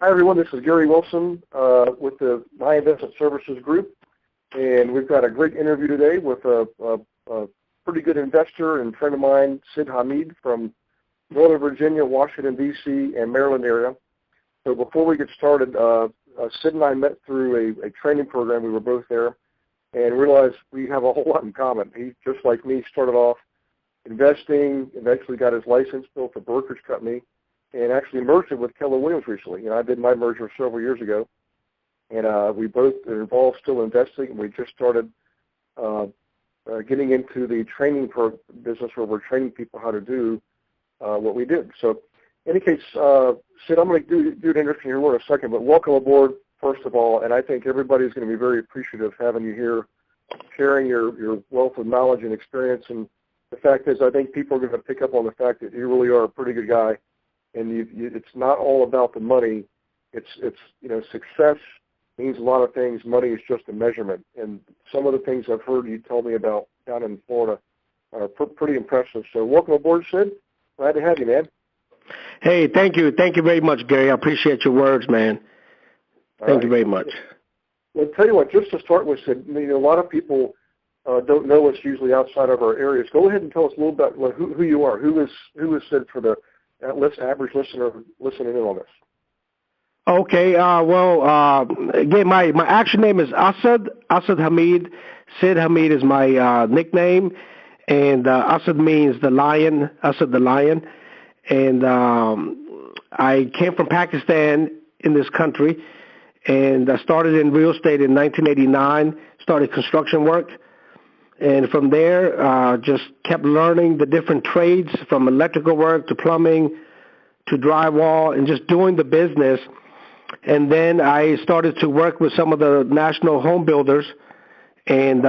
Hi, everyone. This is Gary Wilson with the My Investment Services Group, and we've got a great interview today with a pretty good investor and friend of mine, Sid Hameed from Northern Virginia, Washington, D.C., and Maryland area. So before we get started, Sid and I met through a training program. We were both there and realized we have a whole lot in common. He, just like me, started off investing, eventually got his license, built a brokerage company, and actually merged it with Keller Williams recently. You know, I did my merger several years ago, and we both are involved still investing, and we just started getting into the training business where we're training people how to do what we did. So in any case, Sid, I'm going to do an introduction here in a second, but welcome aboard, first of all, and I think everybody's going to be very appreciative of having you here, sharing your wealth of knowledge and experience. And the fact is, I think people are going to pick up on the fact that you really are a pretty good guy. And it's not all about the money. It's success means a lot of things. Money is just a measurement. And some of the things I've heard you tell me about down in Florida are pretty impressive. So welcome aboard, Sid. Glad to have you, man. Hey, thank you. Thank you very much, Gary. I appreciate your words, man. Thank you very much. Well, I'll tell you what, just to start with, Sid, a lot of people don't know us usually outside of our areas. Go ahead and tell us a little bit about who you are. Who is Sid for the average listener listening in on this? Okay. Again, my actual name is Asad Hameed. Sid Hameed is my nickname, and Asad means the lion. Asad the lion, and I came from Pakistan in this country, and I started in real estate in 1989. Started construction work. And from there, just kept learning the different trades, from electrical work to plumbing to drywall, and just doing the business. And then I started to work with some of the national home builders, and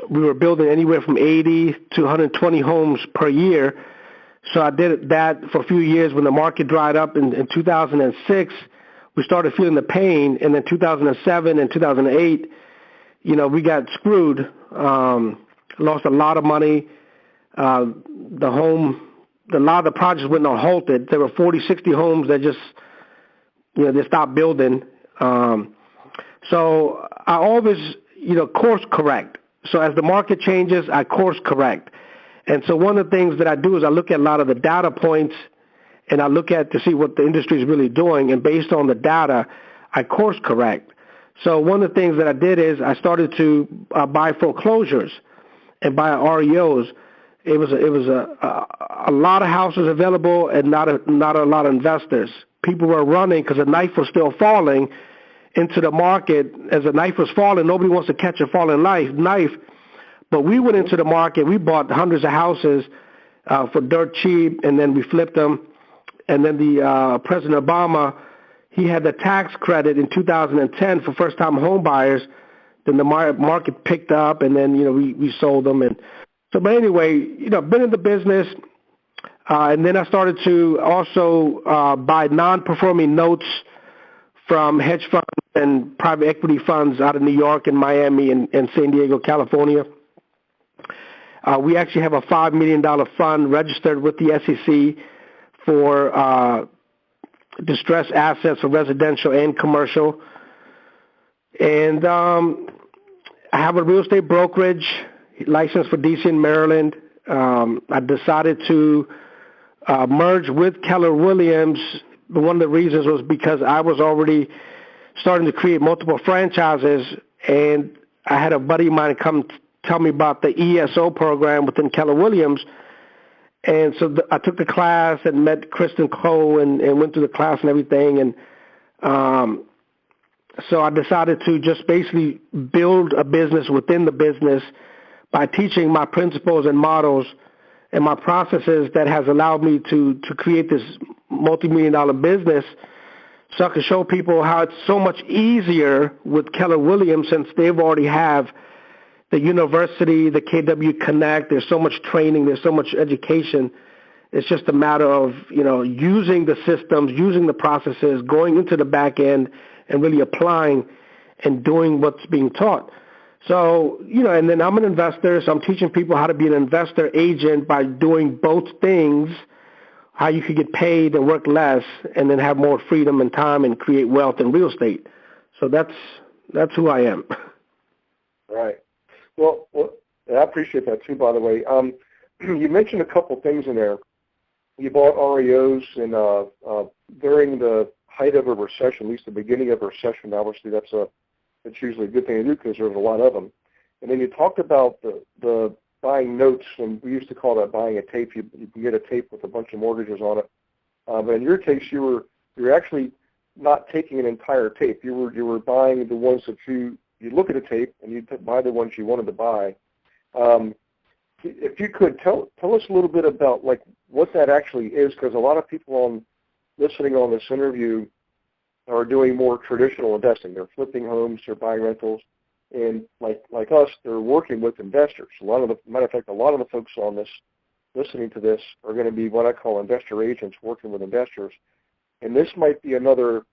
we were building anywhere from 80 to 120 homes per year. So I did that for a few years. When the market dried up in 2006, we started feeling the pain. And then 2007 and 2008, we got screwed. Lost a lot of money. A lot of the projects went on halted. There were 40, 60 homes that just, they stopped building. So I always, course correct. So as the market changes, I course correct. And so one of the things that I do is I look at a lot of the data points, and I look at to see what the industry is really doing. And based on the data, I course correct. So one of the things that I did is I started to buy foreclosures and buy REOs. It was a lot of houses available and not a lot of investors. People were running because the knife was still falling into the market. As the knife was falling, nobody wants to catch a falling knife. But we went into the market. We bought hundreds of houses for dirt cheap, and then we flipped them. And then the President Obama, he had the tax credit in 2010 for first-time home buyers. Then the market picked up, and then we sold them. And so, but anyway, been in the business, and then I started to also buy non-performing notes from hedge funds and private equity funds out of New York and Miami and San Diego, California. We actually have a $5 million fund registered with the SEC for distressed assets for residential and commercial. And I have a real estate brokerage license for D.C. and Maryland. I decided to merge with Keller Williams. One of the reasons was because I was already starting to create multiple franchises, and I had a buddy of mine come tell me about the ESO program within Keller Williams. And so I took the class and met Kristen Cole and went through the class and everything. And so I decided to just basically build a business within the business by teaching my principles and models and my processes that has allowed me to create this multi-million-dollar business, so I can show people how it's so much easier with Keller Williams since they've already have the university, the KW Connect. There's so much training. There's so much education. It's just a matter of, using the systems, using the processes, going into the back end and really applying and doing what's being taught. So, and then I'm an investor, so I'm teaching people how to be an investor agent by doing both things how you could get paid and work less and then have more freedom and time and create wealth in real estate. So that's who I am. Right. Well, I appreciate that too, by the way. You mentioned a couple things in there. You bought REOs during the height of a recession, at least the beginning of a recession. Obviously, that's usually a good thing to do because there's a lot of them. And then you talked about the buying notes, and we used to call that buying a tape. You can get a tape with a bunch of mortgages on it. But in your case, you were actually not taking an entire tape. You were buying the ones that you look at a tape and you buy the ones you wanted to buy. If you could tell us a little bit about like what that actually is, because a lot of people listening on this interview are doing more traditional investing. They're flipping homes, they're buying rentals, and like us, they're working with investors. Matter of fact, a lot of the folks on this listening to this are going to be what I call investor agents working with investors, and this might be another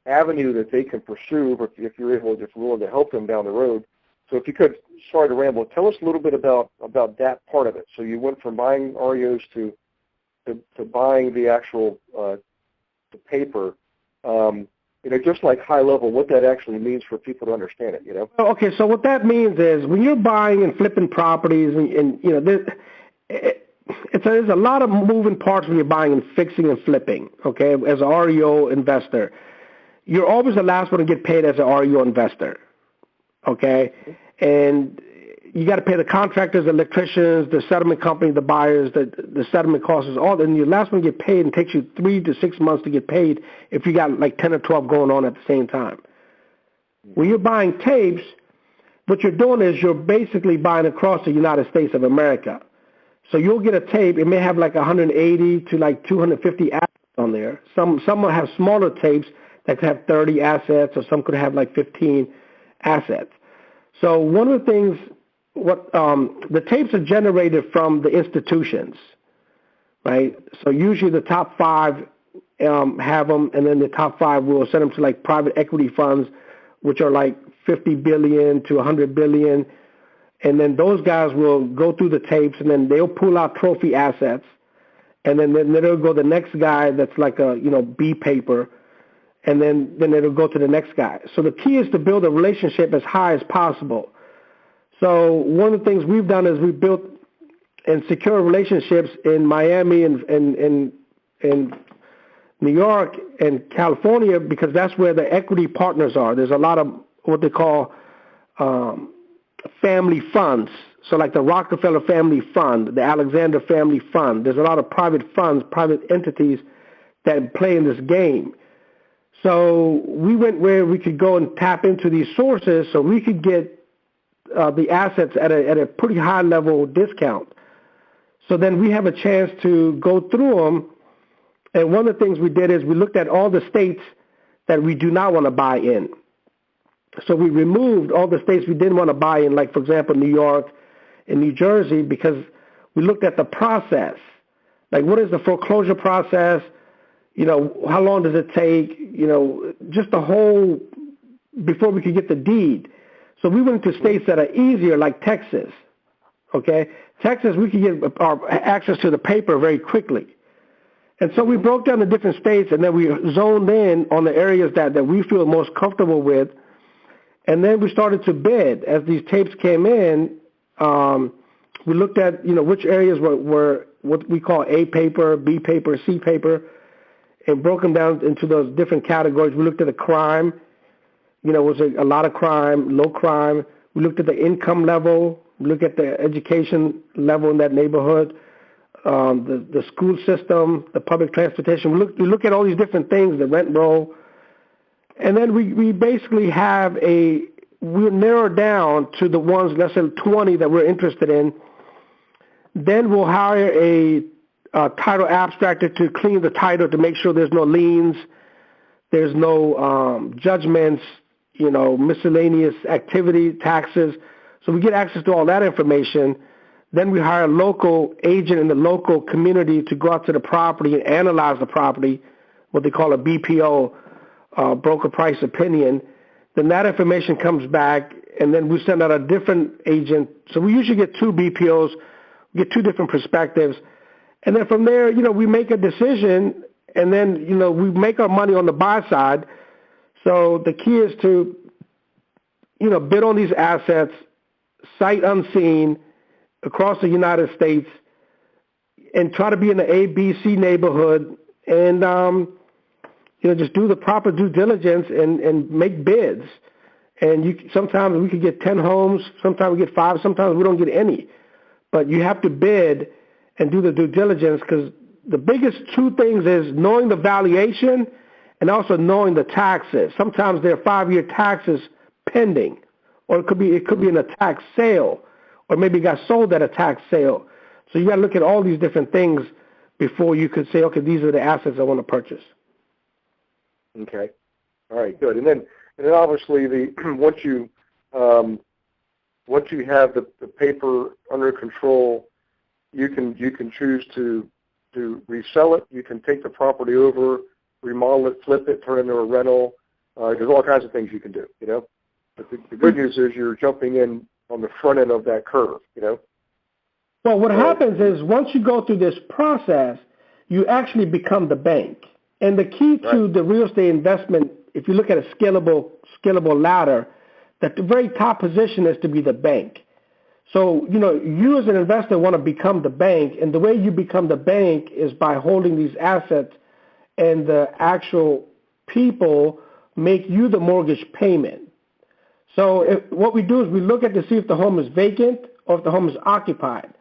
avenue that they can pursue if you're willing to help them down the road. So if you could, sorry to ramble, tell us a little bit about that part of it. So you went from buying REOs to buying the actual the paper. Just like high level, what that actually means for people to understand it. Okay, so what that means is when you're buying and flipping properties, and there's a lot of moving parts when you're buying and fixing and flipping. Okay, as an REO investor, you're always the last one to get paid as an REO investor. Okay, and you got to pay the contractors, the electricians, the settlement company, the buyers, the settlement costs, all. And your last one to get paid, and it takes you 3 to 6 months to get paid if you got like 10 or 12 going on at the same time. When you're buying tapes, what you're doing is you're basically buying across the United States of America. So you'll get a tape. It may have like 180 to like 250 assets on there. Some will have smaller tapes that could have 30 assets, or some could have like 15 assets. So one of the things, the tapes are generated from the institutions, right? So usually the top 5 have them, and then the top 5 will send them to like private equity funds, which are like 50 billion to 100 billion, and then those guys will go through the tapes, and then they'll pull out trophy assets, and then they'll go to the next guy that's like a B paper, and then it'll go to the next guy. So the key is to build a relationship as high as possible. So one of the things we've done is we built and secure relationships in Miami and New York and California, because that's where the equity partners are. There's a lot of what they call family funds. So like the Rockefeller Family Fund, the Alexander Family Fund. There's a lot of private funds, private entities that play in this game. So we went where we could go and tap into these sources so we could get the assets at a pretty high level discount. So then we have a chance to go through them. And one of the things we did is we looked at all the states that we do not want to buy in. So we removed all the states we didn't want to buy in, like, for example, New York and New Jersey, because we looked at the process. Like, what is the foreclosure process? How long does it take? Just the whole, before we could get the deed. So we went to states that are easier, like Texas. Okay? Texas, we could get our access to the paper very quickly. And so we broke down the different states, and then we zoned in on the areas that we feel most comfortable with. And then we started to bid. As these tapes came in, we looked at, which areas were what we call A paper, B paper, C paper, and broke them down into those different categories. We looked at the crime. Was there a lot of crime, low crime? We looked at the income level. We looked at the education level in that neighborhood, the school system, the public transportation. We look at all these different things, the rent roll. And then we basically we'll narrow down to the ones, let's say 20 that we're interested in. Then we'll hire a title abstractor to clean the title to make sure there's no liens, there's no judgments, miscellaneous activity, taxes. So we get access to all that information. Then we hire a local agent in the local community to go out to the property and analyze the property, what they call a BPO, broker price opinion. Then that information comes back, and then we send out a different agent. So we usually get 2 BPOs, we get 2 different perspectives, And then from there, we make a decision, and then, we make our money on the buy side. So the key is to, bid on these assets, sight unseen, across the United States, and try to be in the A, B, C neighborhood, and, just do the proper due diligence and make bids. And sometimes we could get 10 homes, sometimes we get 5, sometimes we don't get any. But you have to bid and do the due diligence, because the biggest two things is knowing the valuation and also knowing the taxes. Sometimes there are 5-year taxes pending, or it could be in a tax sale, or maybe it got sold at a tax sale. So you got to look at all these different things before you could say, okay, these are the assets I want to purchase. Okay. All right, good. And then obviously once you have the paper under control, you can choose to resell it. You can take the property over, remodel it, flip it, turn it into a rental. There's all kinds of things you can do, But the good news is you're jumping in on the front end of that curve, Well, what happens is once you go through this process, you actually become the bank. And the key to the real estate investment, if you look at a scalable ladder, that the very top position is to be the bank. So, you as an investor want to become the bank, and the way you become the bank is by holding these assets, and the actual people make you the mortgage payment. So what we do is we look at to see if the home is vacant or if the home is occupied.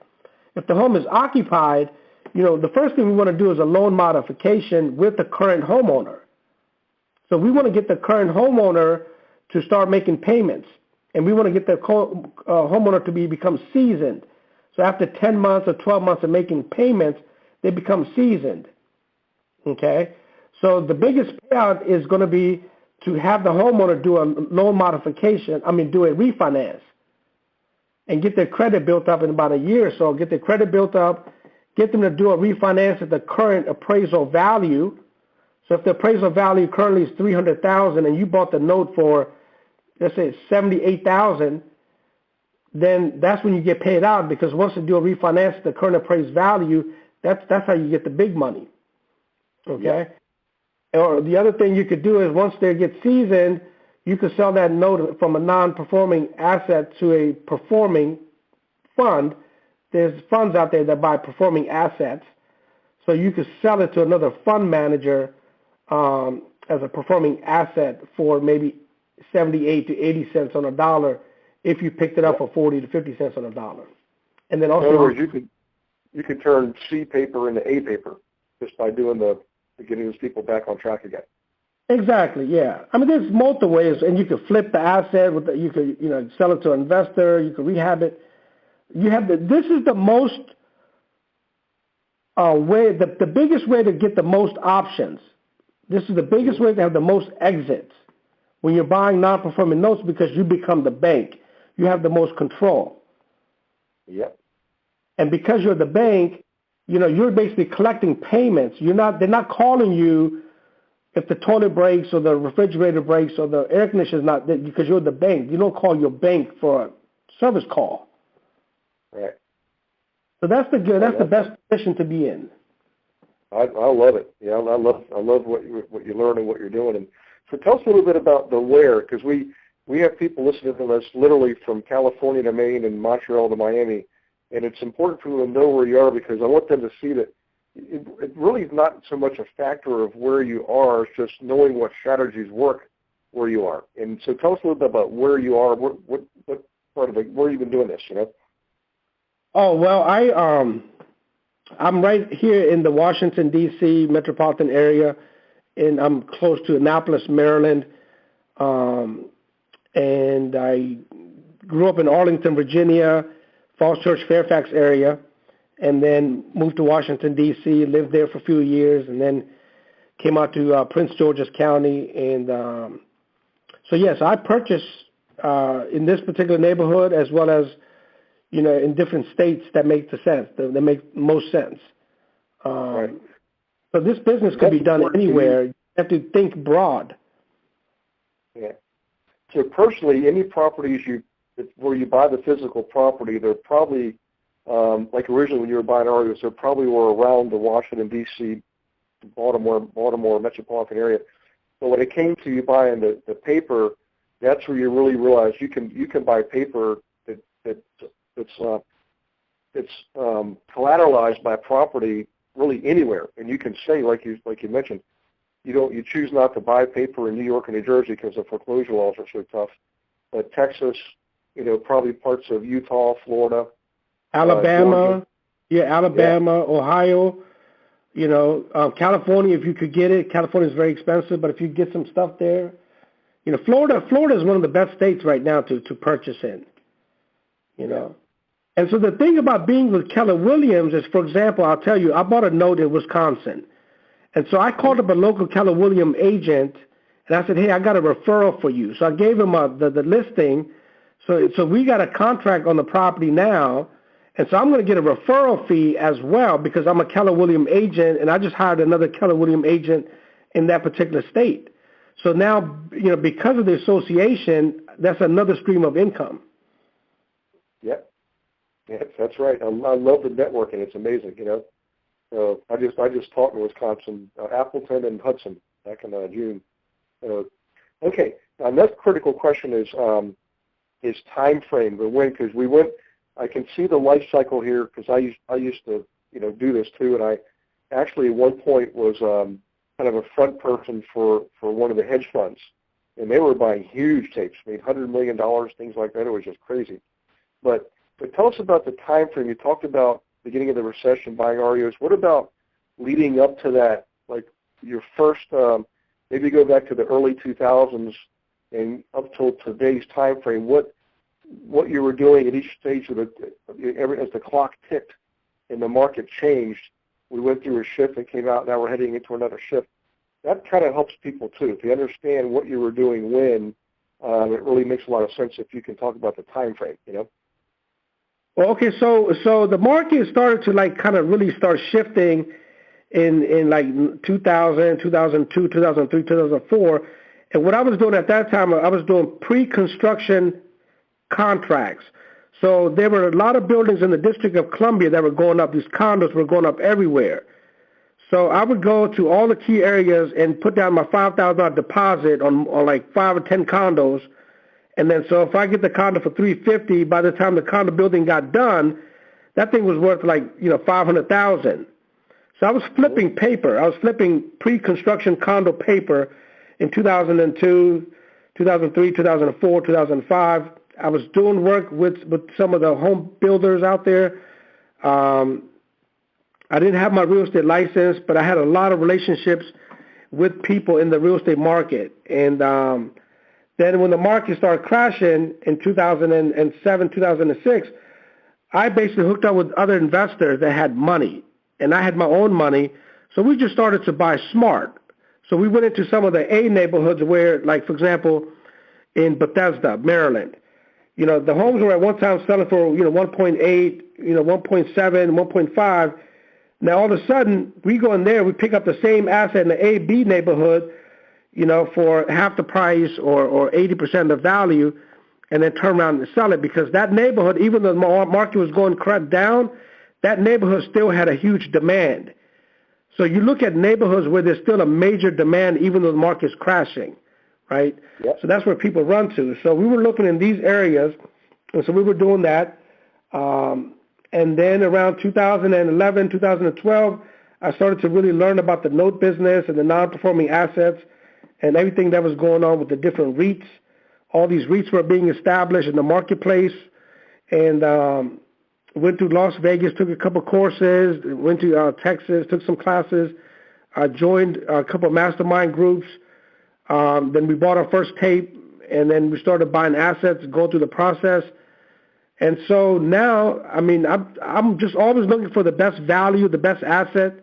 If the home is occupied, the first thing we want to do is a loan modification with the current homeowner. So we want to get the current homeowner to start making payments, and we want to get the homeowner to become seasoned. So after 10 months or 12 months of making payments, they become seasoned. Okay? So the biggest payout is going to be to have the homeowner do a loan modification, do a refinance, and get their credit built up in about a year or so, get their credit built up, get them to do a refinance at the current appraisal value. So if the appraisal value currently is $300,000 and you bought the note for, let's say, $78,000, then that's when you get paid out, because once you do a refinance at the current appraised value, that's how you get the big money. Okay? Yep. Or the other thing you could do is once they get seasoned, you could sell that note from a non-performing asset to a performing fund. There's funds out there that buy performing assets. So you could sell it to another fund manager as a performing asset for maybe 78 to 80 cents on a dollar if you picked it up for 40 to 50 cents on a dollar. And then also, in other words, you could turn C paper into A paper just by doing getting those people back on track again. Exactly, yeah. There's multiple ways, and you could flip the asset. You could, sell it to an investor. You could rehab it. This is the most way, the biggest way to get the most options. This is the biggest way to have the most exits when you're buying non-performing notes, because you become the bank. You have the most control. Yep. And because you're the bank, you're basically collecting payments. They're not calling you if the toilet breaks or the refrigerator breaks or the air conditioner is not, because you're the bank. You don't call your bank for a service call. Right. So that's the best position to be in. I love it. Yeah, I love what you learn and what you're doing. And so tell us a little bit about the where, because we have people listening to us literally from California to Maine and Montreal to Miami, and it's important for them to know where you are, because I want them to see that it really is not so much a factor of where you are, it's just knowing what strategies work where you are. And so tell us a little bit about where you are, what part of where you've been doing this, Oh, well, I'm right here in the Washington, D.C. metropolitan area, and I'm close to Annapolis, Maryland, and I grew up in Arlington, Virginia, Falls Church, Fairfax area, and then moved to Washington, D.C., lived there for a few years, and then came out to Prince George's County. And so, yes, I purchased in this particular neighborhood, as well as, in different states that make sense, that make most sense. Right. So this business could be done anywhere. You have to think broad. Yeah. So personally, any properties where you buy the physical property, they're probably like originally when you were buying REOs, they probably were around the Washington, D.C., Baltimore metropolitan area. But when it came to you buying the paper, that's where you really realize you can buy paper that's collateralized by property really anywhere, and you can say, like you mentioned, you choose not to buy paper in New York and New Jersey because the foreclosure laws are so tough, but Texas, probably parts of Utah, Florida, Alabama, Alabama, Ohio, California, if you could get it. California is very expensive, but if you get some stuff there, Florida is one of the best states right now to purchase in, And so the thing about being with Keller Williams is, for example, I'll tell you, I bought a note in Wisconsin. And so I called up a local Keller Williams agent, and I said, hey, I got a referral for you. So I gave him the listing. So we got a contract on the property now, and so I'm going to get a referral fee as well because I'm a Keller Williams agent, and I just hired another Keller Williams agent in that particular state. So now, because of the association, that's another stream of income. Yep. Yes, that's right. I love the networking. It's amazing, I just taught in Wisconsin, Appleton and Hudson back in June. Okay, now another critical question is time frame. Because I can see the life cycle here because I used to do this too, and I actually at one point was kind of a front person for one of the hedge funds, and they were buying huge tapes, $100 million, things like that. It was just crazy. But tell us about the time frame. You talked about beginning of the recession, buying REOs. What about leading up to that, like your first, maybe go back to the early 2000s and up till today's time frame, what you were doing at each stage of as the clock ticked and the market changed, we went through a shift and came out, now we're heading into another shift. That kind of helps people too. If you understand what you were doing when, it really makes a lot of sense if you can talk about the time frame, Well, okay, so the market started to kind of really start shifting in like 2000, 2002, 2003, 2004. And what I was doing at that time, I was doing pre-construction contracts. So there were a lot of buildings in the District of Columbia that were going up. These condos were going up everywhere. So I would go to all the key areas and put down my $5,000 deposit on like 5 or 10 condos. And then so if I get the condo for $350, by the time the condo building got done, that thing was worth like, $500,000. So I was flipping paper. I was flipping pre-construction condo paper in 2002, 2003, 2004, 2005. I was doing work with some of the home builders out there. I didn't have my real estate license, but I had a lot of relationships with people in the real estate market. And then when the market started crashing in 2007, 2006, I basically hooked up with other investors that had money, and I had my own money. So we just started to buy smart. So we went into some of the A neighborhoods where, like, for example, in Bethesda, Maryland, the homes were at one time selling for, 1.8, 1.7, 1.5. Now, all of a sudden, we go in there, we pick up the same asset in the A, B neighborhood, for half the price or 80% of the value, and then turn around and sell it because that neighborhood, even though the market was going down, that neighborhood still had a huge demand. So you look at neighborhoods where there's still a major demand even though the market's crashing, right? Yep. So that's where people run to. So we were looking in these areas, and so we were doing that. And then around 2011, 2012, I started to really learn about the note business and the non-performing assets and everything that was going on with the different REITs. All these REITs were being established in the marketplace, and went to Las Vegas, took a couple courses, went to Texas, took some classes, joined a couple of mastermind groups. Then we bought our first tape, and then we started buying assets, go through the process. And so now, I'm just always looking for the best value, the best asset,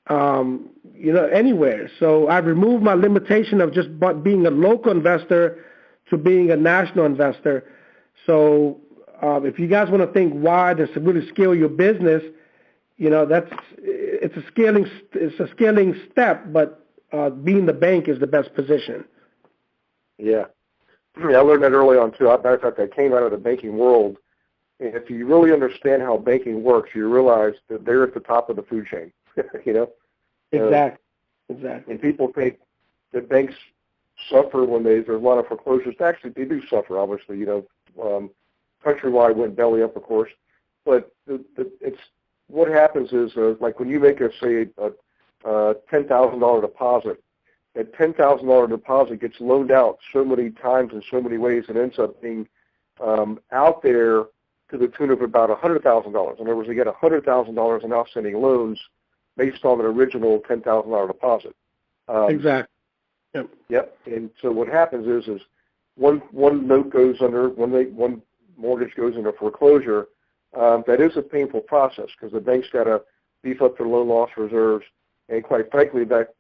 anywhere. So I've removed my limitation of just being a local investor to being a national investor. So if you guys want to think wide and to really scale your business, it's a scaling step, but being the bank is the best position. Yeah. I learned that early on too. Matter of fact, I came out of the banking world And if you really understand how banking works, you realize that they're at the top of the food chain. You know. Exactly. And people think that banks suffer when there's a lot of foreclosures. Actually, they do suffer. Obviously, you know, Countrywide went belly up, of course. But it's what happens is like when you make a $10,000 deposit, that $10,000 deposit gets loaned out so many times in so many ways, and ends up being out there to the tune of about $100,000. In other words, you get $100,000 in outstanding loans based on an original $10,000 deposit. Exactly. Yep. And so what happens is one note goes under, one mortgage goes into foreclosure. That is a painful process because the bank's got to beef up their loan loss reserves, and quite frankly, that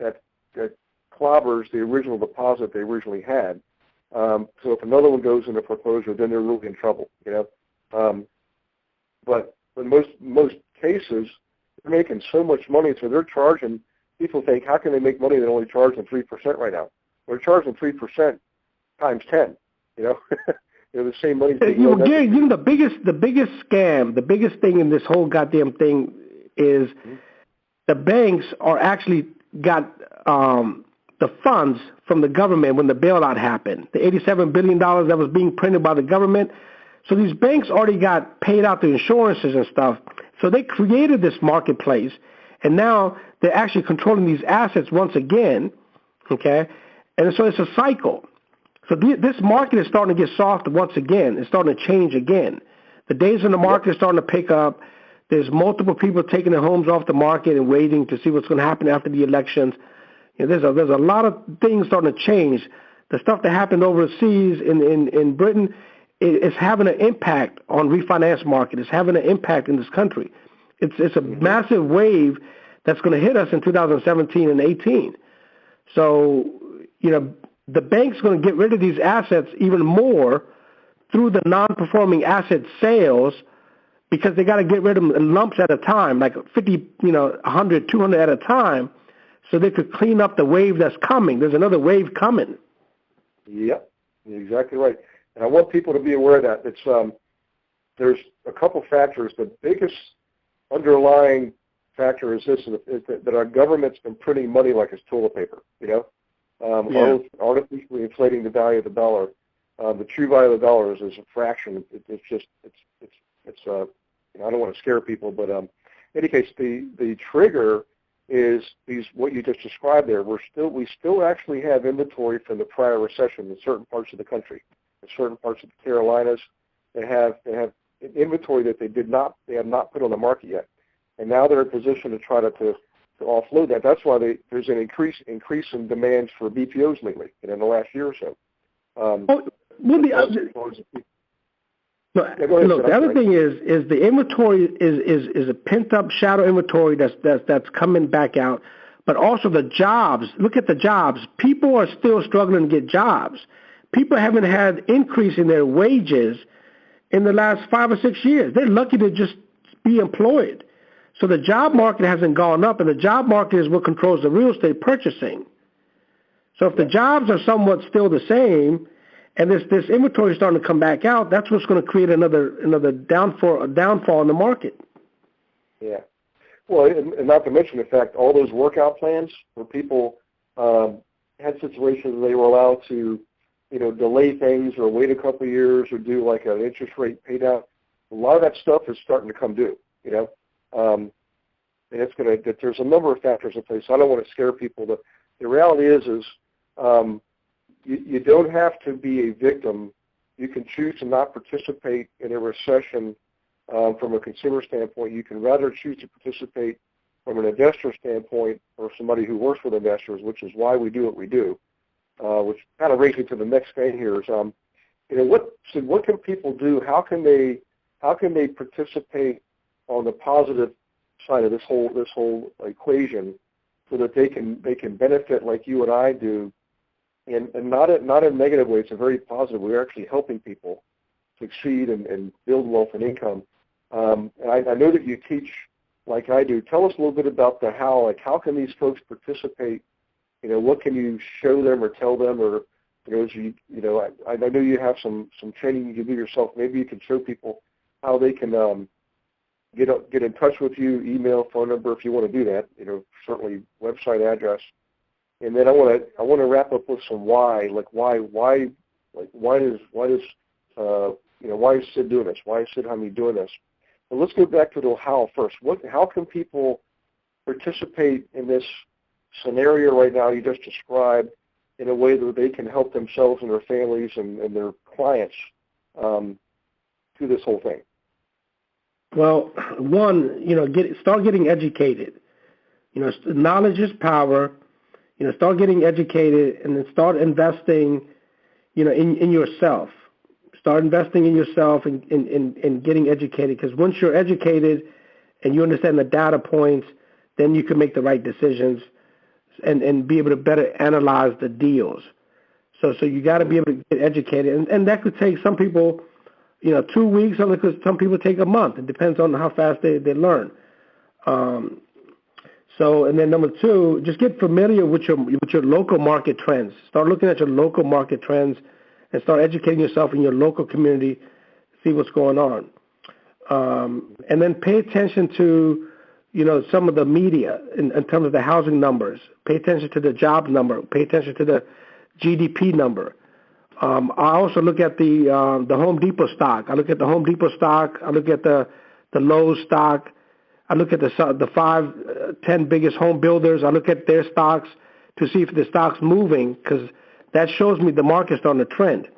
clobbers the original deposit they originally had. So if another one goes into foreclosure, then they're really in trouble, you know. But in most cases, they're making so much money, so they're charging. People think, how can they make money? They're only charging 3% right now. They're charging 3% times 10. You know, you know the same money. You know, the biggest scam, the biggest thing in this whole goddamn thing is the banks are actually got the funds from the government when the bailout happened, the $87 billion that was being printed by the government. So these banks already got paid out the insurances and stuff. So they created this marketplace, and now they're actually controlling these assets once again, okay? And so it's a cycle. So this market is starting to get soft once again. It's starting to change again. The days in the market are starting to pick up. There's multiple people taking their homes off the market and waiting to see what's going to happen after the elections. You know, there's a lot of things starting to change. The stuff that happened overseas in Britain is having an impact on refinance market. It's having an impact in this country. It's a massive wave that's going to hit us in 2017 and 18. So, you know, the bank's going to get rid of these assets even more through the non-performing asset sales because they got to get rid of them in lumps at a time, like 50, 100, 200 at a time, so they could clean up the wave that's coming. There's another wave coming. Yep, you're exactly right. And I want people to be aware of that. It's there's a couple factors. The biggest underlying factor is this: is that our government's been printing money like it's toilet paper. You know, artificially inflating the value of the dollar. The true value of the dollar is a fraction. It's I don't want to scare people, but in any case, the trigger is what you just described there. We still actually have inventory from the prior recession in certain parts of the country. In certain parts of the Carolinas, they have inventory that they have not put on the market yet, and now they're in a position to try to offload that. That's why there's an increase in demands for BPOs lately, in the last year or so. The other thing is the inventory is a pent up shadow inventory that's coming back out, but also the jobs. Look at the jobs. People are still struggling to get jobs. People haven't had increase in their wages in the last 5 or 6 years. They're lucky to just be employed. So the job market hasn't gone up, and the job market is what controls the real estate purchasing. So if the jobs are somewhat still the same, and this inventory is starting to come back out, that's what's going to create another downfall in the market. Yeah. Well, and not to mention the fact all those workout plans where people had situations where they were allowed to, delay things or wait a couple of years or do like an interest rate pay down. A lot of that stuff is starting to come due, and it's going to. There's a number of factors in place. So I don't want to scare people. The reality is you don't have to be a victim. You can choose to not participate in a recession from a consumer standpoint. You can rather choose to participate from an investor standpoint or somebody who works with investors, which is why we do what we do. Which kind of brings me to the next thing here is, what can people do? How can they participate on the positive side of this whole equation, so that they can benefit like you and I do, and not in a negative way. It's a very positive. We're actually helping people succeed and build wealth and income. And I know that you teach like I do. Tell us a little bit about the how. Like, how can these folks participate? What can you show them or tell them, or I know you have some training you can do yourself. Maybe you can show people how they can get in touch with you, email, phone number if you want to do that. Certainly website address. And then I want to wrap up with some why. Why is Sid doing this? Why is Sid Hameed doing this? But let's go back to the how first. How can people participate in this scenario right now you just described in a way that they can help themselves and their families and their clients through this whole thing? Well, one, start getting educated. Knowledge is power. Start getting educated and then start investing, in yourself. Start investing in yourself and getting educated, because once you're educated and you understand the data points, then you can make the right decisions and be able to better analyze the deals. So you got to be able to get educated, and that could take some people, 2 weeks, some people take a month. It depends on how fast they learn. And then number two, just get familiar with your local market trends. Start looking at your local market trends and start educating yourself in your local community, see what's going on. And then pay attention to, some of the media in terms of the housing numbers. Pay attention to the job number. Pay attention to the GDP number. I also look at the Home Depot stock. I look at the Home Depot stock. I look at the Lowe's stock. I look at the 5-10 biggest home builders. I look at their stocks to see if the stock's moving, because that shows me the market's on the trend.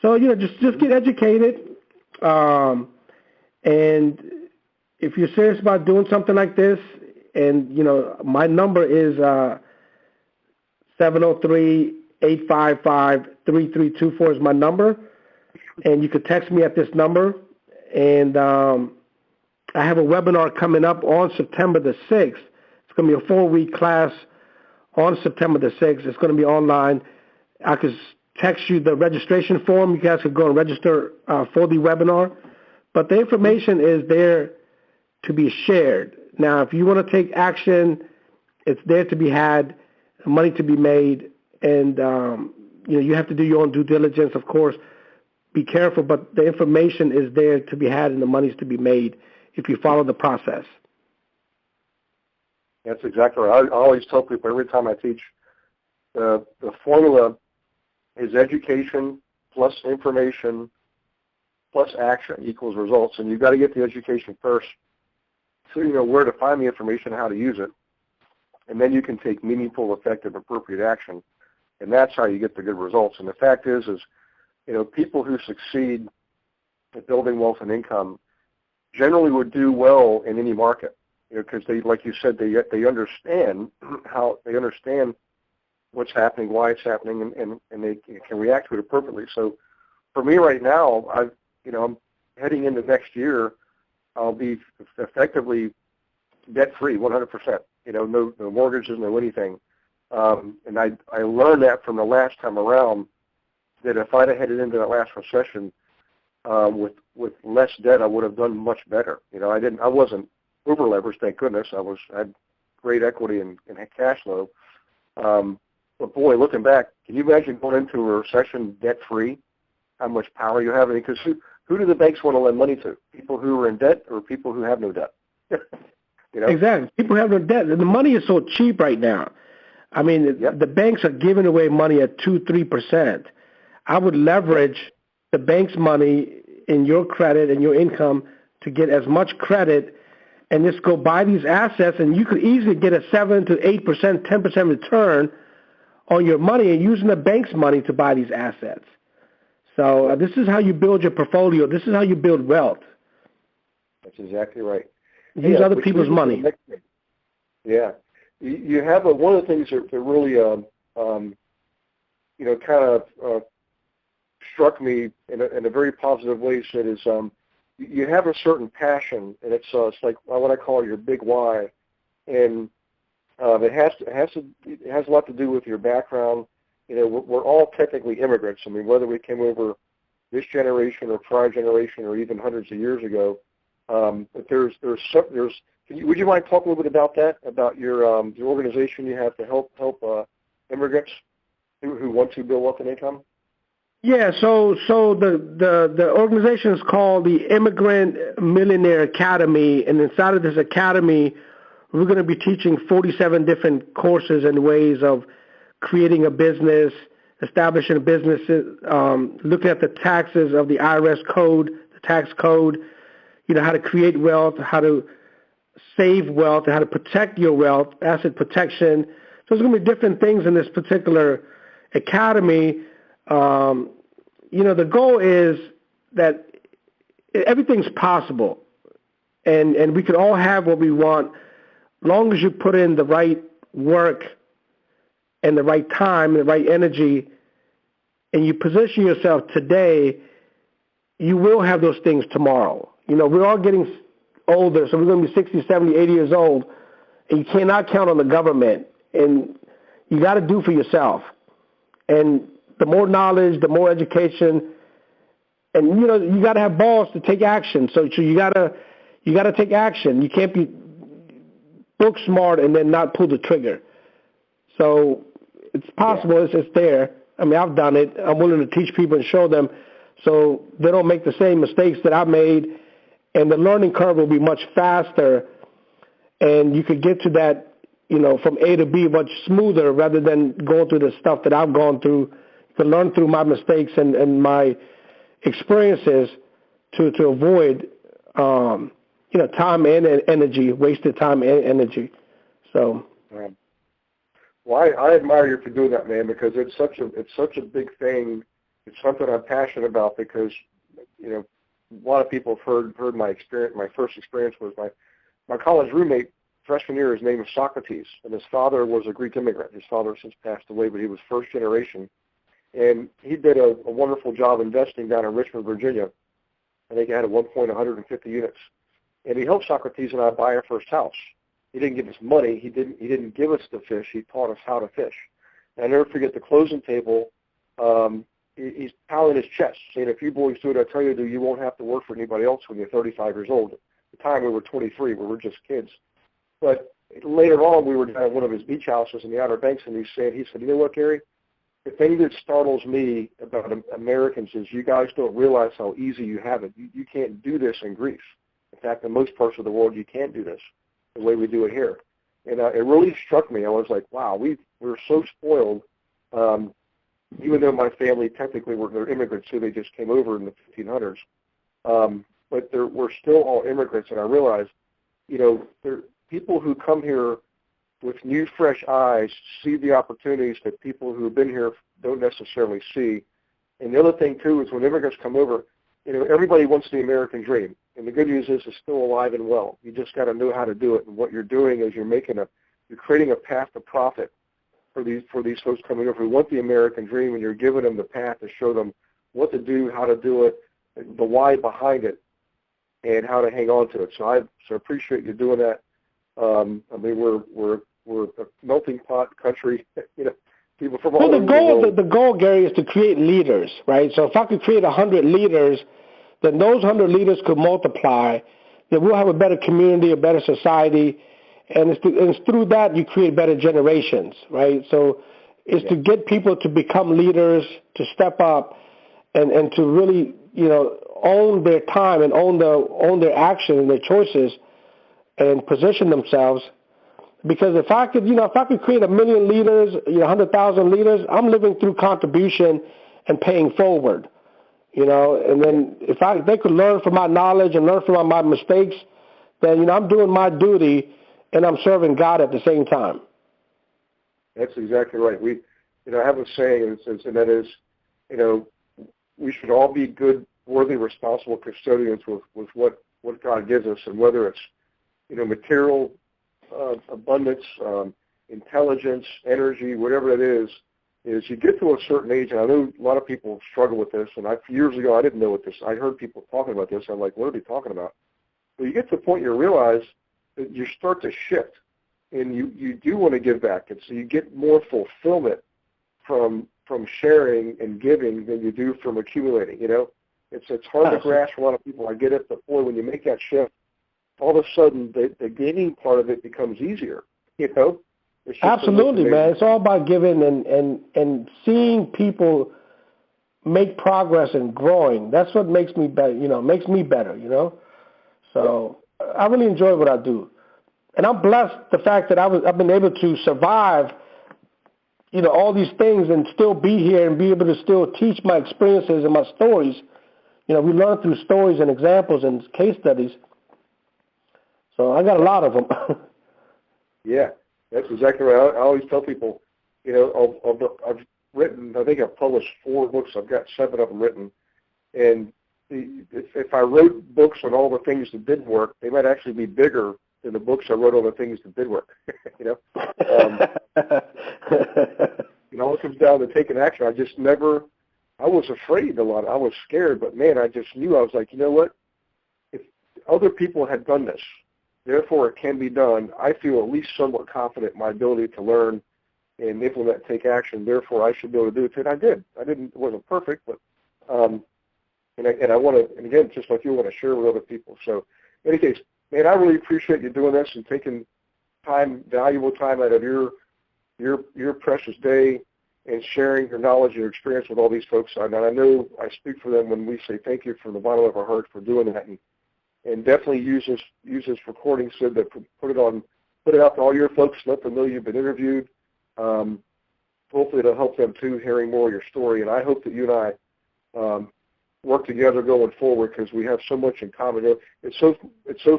So, just get educated. And if you're serious about doing something like this, and, my number is 703-855-3324 is my number. And you could text me at this number. And I have a webinar coming up on September the 6th. It's going to be a 4-week class on September the 6th. It's going to be online. I could text you the registration form. You guys could go and register for the webinar. But the information is there to be shared. Now, if you want to take action, it's there to be had, money to be made, and you have to do your own due diligence, of course. Be careful, but the information is there to be had and the money's to be made if you follow the process. That's exactly right. I always tell people every time I teach, the formula is education plus information plus action equals results. And you've got to get the education first so you know where to find the information, how to use it. And then you can take meaningful, effective, appropriate action. And that's how you get the good results. And the fact is people who succeed at building wealth and income generally would do well in any market, because they, like you said, they understand what's happening, why it's happening, and they can react to it appropriately. So, for me right now, I'm heading into next year. I'll be effectively debt free, 100%. No mortgages, no anything. And I learned that from the last time around, that if I'd have headed into that last recession with less debt, I would have done much better. I wasn't over leveraged, thank goodness. I had great equity and cash flow. But boy, looking back, can you imagine going into a recession debt free? How much power you have? Because who do the banks want to lend money to? People who are in debt or people who have no debt? Exactly. People have no debt. The money is so cheap right now. I mean, the banks are giving away money at 2-3%. I would leverage the bank's money in your credit and your income to get as much credit and just go buy these assets, and you could easily get a 7 to 8%, 10% return on your money and using the bank's money to buy these assets. So this is how you build your portfolio. This is how you build wealth. That's exactly right. Use other people's money. Yeah. You have one of the things that really, kind of struck me in a very positive way, Sid, is you have a certain passion, and it's like what I call your big why, and it has a lot to do with your background. We're all technically immigrants. I mean, whether we came over this generation or prior generation or even hundreds of years ago, but would you mind talking a little bit about that, about your organization you have to help immigrants who want to build wealth and income? Yeah, so the organization is called the Immigrant Millionaire Academy, and inside of this academy, we're going to be teaching 47 different courses and ways of creating a business, establishing a business, looking at the taxes of the IRS code, the tax code, how to create wealth, how to save wealth, how to protect your wealth, asset protection. So there's going to be different things in this particular academy. The goal is that everything's possible, and we can all have what we want, long as you put in the right work and the right time and the right energy, and you position yourself today. You will have those things tomorrow. We're all getting older, so we're going to be 60, 70, 80 years old, and you cannot count on the government, and you got to do for yourself. And the more knowledge, the more education, and you got to have balls to take action. So you got to take action. You can't be book smart and then not pull the trigger. So it's possible. Yeah. It's there. I mean, I've done it. I'm willing to teach people and show them so they don't make the same mistakes that I made, and the learning curve will be much faster, and you could get to that, from A to B much smoother rather than going through the stuff that I've gone through. To learn through my mistakes and my experiences to avoid, time and energy, wasted time and energy. So. Well, I admire you for doing that, man, because it's such a big thing. It's something I'm passionate about because, a lot of people have heard my experience. My first experience was my college roommate freshman year. His name was Socrates, and his father was a Greek immigrant. His father has since passed away, but he was first generation. And he did a wonderful job investing down in Richmond, Virginia. I think he had at one point 150 units. And he helped Socrates and I buy our first house. He didn't give us money. He didn't give us the fish. He taught us how to fish. And I never forget the closing table. He's pounding his chest, saying, "If you boys do what I tell you to do, you won't have to work for anybody else when you're 35 years old." At the time, we were 23. We were just kids. But later on, we were down at one of his beach houses in the Outer Banks, and he said, "You know what, Gary? The thing that startles me about Americans is you guys don't realize how easy you have it. You can't do this in Greece. In fact, in most parts of the world, you can't do this the way we do it here." And it really struck me. I was like, wow, we're so spoiled. Even though my family technically they're immigrants, so they just came over in the 1500s. But we're still all immigrants, and I realized, there people who come here with new, fresh eyes see the opportunities that people who have been here don't necessarily see. And the other thing, too, is when immigrants come over, everybody wants the American dream. And the good news is it's still alive and well. You just got to know how to do it. And what you're doing is you're creating a path to profit for these folks coming over who want the American dream, and you're giving them the path to show them what to do, how to do it, the why behind it, and how to hang on to it. So I appreciate you doing that. I mean, we're a melting pot country. People from all over the world. The goal, Gary, is to create leaders, right? So if I could create 100 leaders, then those 100 leaders could multiply. Then we'll have a better community, a better society, and it's through that you create better generations, right? So it's to get people to become leaders, to step up, and to really, own their time and own their action and their choices, and position themselves. Because if I could create 1 million leaders, 100,000 leaders, I'm living through contribution and paying forward, And then if they could learn from my knowledge and learn from my mistakes, then I'm doing my duty and I'm serving God at the same time. That's exactly right. I have a saying, and that is, we should all be good, worthy, responsible custodians with what God gives us, and whether it's material abundance, intelligence, energy, whatever it is you get to a certain age, and I know a lot of people struggle with this, and years ago I didn't know what this, I heard people talking about this, I'm like, what are they talking about? But you get to the point you realize that you start to shift, and you do want to give back, and so you get more fulfillment from sharing and giving than you do from accumulating, It's hard to grasp for a lot of people. I get it, but boy, when you make that shift, all of a sudden the gaining part of it becomes easier, Absolutely, man. It's all about giving and seeing people make progress and growing. That's what makes me better, makes me better, So I really enjoy what I do. And I'm blessed the fact that I've been able to survive, all these things and still be here and be able to still teach my experiences and my stories. We learn through stories and examples and case studies. So I got a lot of them. Yeah, that's exactly right. I always tell people, I've written, I think I've published 4 books. I've got 7 of them written. And if I wrote books on all the things that didn't work, they might actually be bigger than the books I wrote on the things that did work. It all comes down to taking action. I was afraid a lot. I was scared, but man, I just knew. I was like, you know what? If other people had done this, therefore it can be done, I feel at least somewhat confident in my ability to learn and implement, take action. Therefore, I should be able to do it. And I did. It wasn't perfect, but and I want to, and again, just like you, want to share with other people. So, in any case, man, I really appreciate you doing this and taking valuable time out of your precious day and sharing your knowledge and your experience with all these folks. And I know I speak for them when we say thank you from the bottom of our heart for doing that. And definitely use this recording so that put it out to all your folks. Let them know you've been interviewed. Hopefully it'll help them too, hearing more of your story. And I hope that you and I work together going forward because we have so much in common. It's so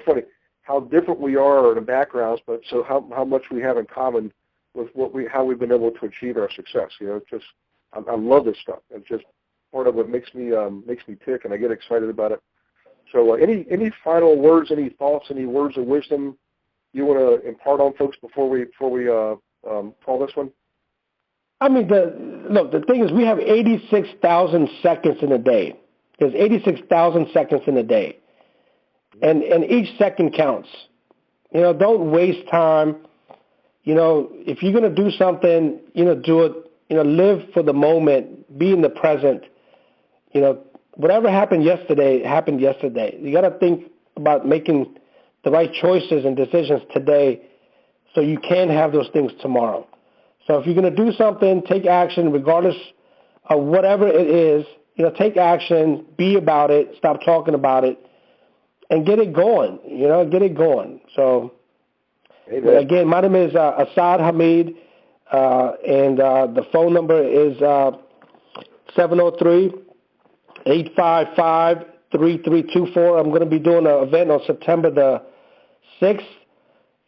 funny how different we are in the backgrounds, but so how much we have in common with how we've been able to achieve our success. I love this stuff. It's just part of what makes me tick, and I get excited about it. So any final words, any thoughts, any words of wisdom you want to impart on folks before we call this one? I mean, the thing is we have 86,000 seconds in a day. There's 86,000 seconds in a day. And each second counts. Don't waste time. If you're going to do something, do it. Live for the moment. Be in the present. Whatever happened yesterday, happened yesterday. You got to think about making the right choices and decisions today so you can have those things tomorrow. So if you're going to do something, take action regardless of whatever it is. Take action, be about it, stop talking about it, and get it going. Get it going. So, again, my name is Sid Hameed, and the phone number is 703-855-3324. I'm going to be doing an event on September the 6th,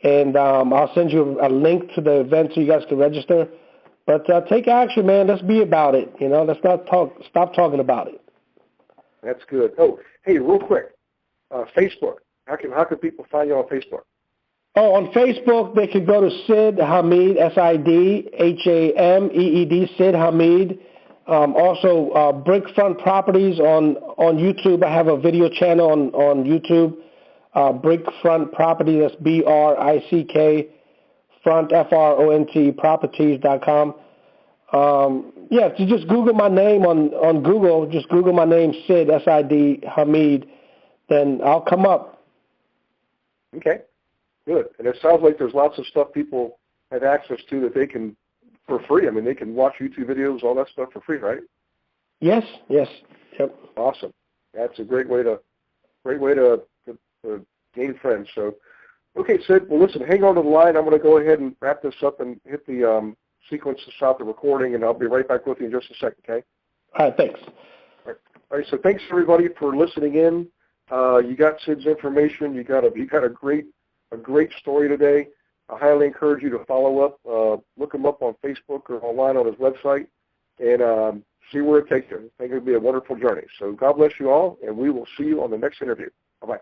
and I'll send you a link to the event so you guys can register. But take action, man. Let's be about it. Let's not stop talking about it. That's good. Oh, hey, real quick, Facebook. How can people find you on Facebook? Oh, on Facebook, they could go to Sid Hameed, SIDHAMEED, Sid Hameed. Also, Brickfront Properties on YouTube. I have a video channel on YouTube. Brickfront Property, that's BRICK, front, FRONT, properties.com. If you just Google my name on Google, just Google my name, Sid, SID Hameed, then I'll come up. Okay, good. And it sounds like there's lots of stuff people have access to that they can, for free. I mean, they can watch YouTube videos, all that stuff for free, right? Yes. Yep. Awesome. That's a great way to gain friends. So, okay, Sid, well, listen, hang on to the line. I'm going to go ahead and wrap this up and hit the sequence to stop the recording, and I'll be right back with you in just a second, okay? All right, thanks. All right, so thanks, everybody, for listening in. You got Sid's information. You got a great story today. I highly encourage you to follow up. Look him up on Facebook or online on his website, and see where it takes you. I think it'll be a wonderful journey. So God bless you all, and we will see you on the next interview. Bye-bye.